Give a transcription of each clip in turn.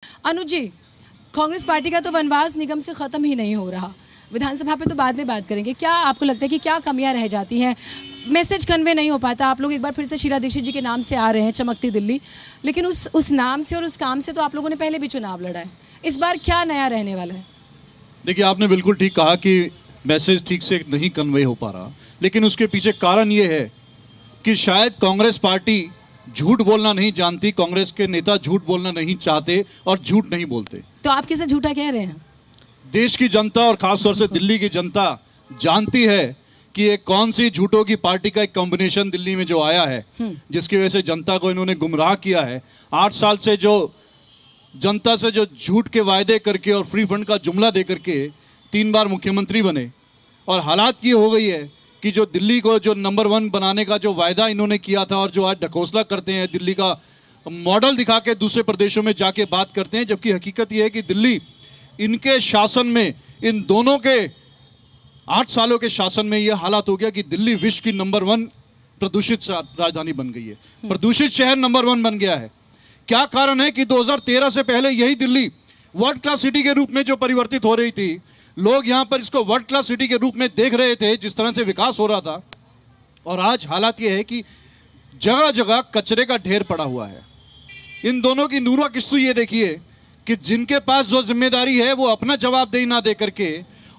अनुज जी, Congress party का तो वनवास निगम से ख़त्म ही नहीं हो रहा। विधानसभा पे तो बाद में बात करेंगे। क्या आपको लगता है कि क्या कमियां रह जाती हैं? मैसेज कन्वे नहीं हो पाता। आप लोग एक बार फिर से शीला दीक्षित जी के नाम से आ रहे हैं, चमकती दिल्ली, लेकिन उस नाम से और उस काम से तो आप लोगों ने पहले भी चुनाव लड़ा है। इस बार क्या नया रहने वाला है? देखिए, आपने बिल्कुल ठीक कहा कि मैसेज ठीक से नहीं कन्वे हो पा रहा, लेकिन उसके पीछे कारण ये है कि शायद कांग्रेस पार्टी झूठ बोलना नहीं जानती, कांग्रेस के नेता झूठ बोलना नहीं चाहते और झूठ नहीं बोलते। तो आप किसे झूठा कह रहे हैं? देश की जनता और खासतौर से दिल्ली की जनता जानती है कि ये कौन सी झूठों की पार्टी का एक कॉम्बिनेशन दिल्ली में जो आया है, जिसकी वजह से जनता को इन्होंने गुमराह किया है। 8 साल से जो जनता से जो झूठ के वायदे करके और फ्री फंड का जुमला दे करके 3 बार मुख्यमंत्री बने, और हालात ये हो गई है कि जो दिल्ली को जो नंबर 1 बनाने का जो वायदा इन्होंने किया था और जो आज ढकोसला करते हैं, दिल्ली का मॉडल दिखा के दूसरे प्रदेशों में जाके बात करते हैं, जबकि हकीकत ये है कि दिल्ली इनके शासन में, इन दोनों के 8 सालों के शासन में ये हालात हो गया कि दिल्ली विश्व की नंबर 1 प्रदूषित राजधानी बन गई है, प्रदूषित शहर नंबर 1 बन गया है। क्या कारण है कि 2013 से पहले यही दिल्ली वर्ल्ड क्लास सिटी के रूप में जो परिवर्तित हो रही थी, लोग यहाँ पर इसको वर्ल्ड क्लास सिटी के रूप में देख रहे थे, जिस तरह से विकास हो रहा था, और आज हालात ये है कि जगह जगह कचरे का ढेर पड़ा हुआ है। इन दोनों की नूरा किस्तु ये देखिए कि जिनके पास जो जिम्मेदारी है वो अपना जवाबदेही ना दे करके,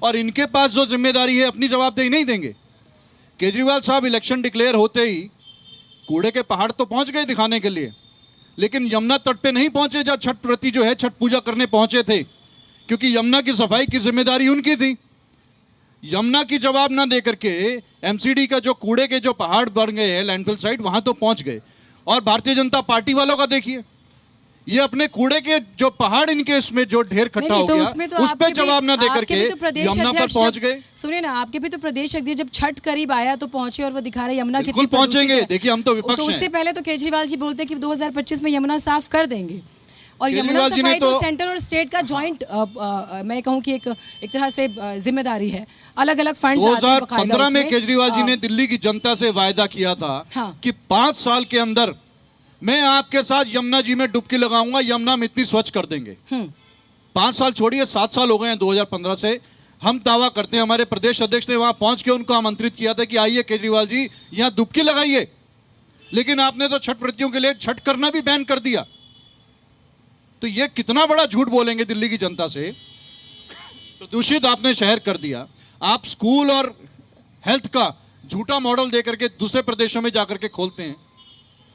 और इनके पास जो जिम्मेदारी है अपनी जवाबदेही नहीं देंगे। केजरीवाल साहब इलेक्शन डिक्लेयर होते ही कूड़े के पहाड़ तो पहुंच गए दिखाने के लिए, लेकिन यमुना तट पे नहीं पहुंचे जहाँ छठ व्रती जो है छठ पूजा करने पहुंचे थे, क्योंकि यमुना की सफाई की जिम्मेदारी उनकी थी। यमुना की जवाब ना दे करके एमसीडी का जो कूड़े के जो पहाड़ बन गए हैं लैंडफिल साइड, वहां तो पहुंच गए। और भारतीय जनता पार्टी वालों का देखिए, ये अपने कूड़े के जो पहाड़ इनके इसमें जो ढेर इकट्ठा हो गया, उस पर जवाब ना दे करके यमुना पर पहुंच गए। सुनिए ना, आपके भी तो प्रदेश अध्यक्ष जब छठ करीब आया तो पहुंचे और वो दिखा रहे यमुना कितनी पहुंचेंगे। देखिए, हम तो विपक्ष हैं। उससे पहले तो केजरीवाल जी बोलते कि 2025 में यमुना साफ कर देंगे, और यमुना सफाई तो सेंटर और स्टेट का जॉइंट मैं कहूं कि एक तरह से जिम्मेदारी है। अलग अलग फंड्स 2015 में केजरीवाल जी ने दिल्ली की जनता से वायदा किया था कि 5 साल के अंदर मैं आपके साथ यमुना जी में डुबकी लगाऊंगा, यमुना में इतनी स्वच्छ कर देंगे। 5 साल छोड़िए, 7 साल हो गए हैं 2015 से। हम दावा करते हैं, हमारे प्रदेश अध्यक्ष ने वहां पहुंच के उनको आमंत्रित किया था कि आइए केजरीवाल जी यहां डुबकी लगाइए, लेकिन आपने तो छठ व्रतियों के लिए छठ करना भी बैन कर दिया। तो ये कितना बड़ा झूठ बोलेंगे दिल्ली की जनता से। प्रदूषित आपने शहर कर दिया। आप स्कूल और हेल्थ का झूठा मॉडल देकर के दूसरे प्रदेशों में जाकर के खोलते हैं।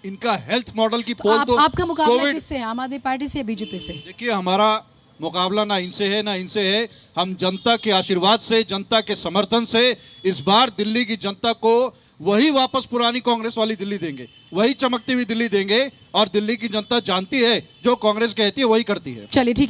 इनका हेल्थ मॉडल की पोल तो आपका मुकाबला किससे है? आम आदमी पार्टी से या बीजेपी से? देखिए, हमारा मुकाबला ना इनसे है ना इनसे है। हम जनता के आशीर्वाद से, जनता के समर्थन से इस बार दिल्ली की जनता को वही वापस पुरानी कांग्रेस वाली दिल्ली देंगे, वही चमकती हुई दिल्ली देंगे, और दिल्ली की जनता जानती है जो कांग्रेस कहती है वही करती है। चलिए, ठीक है।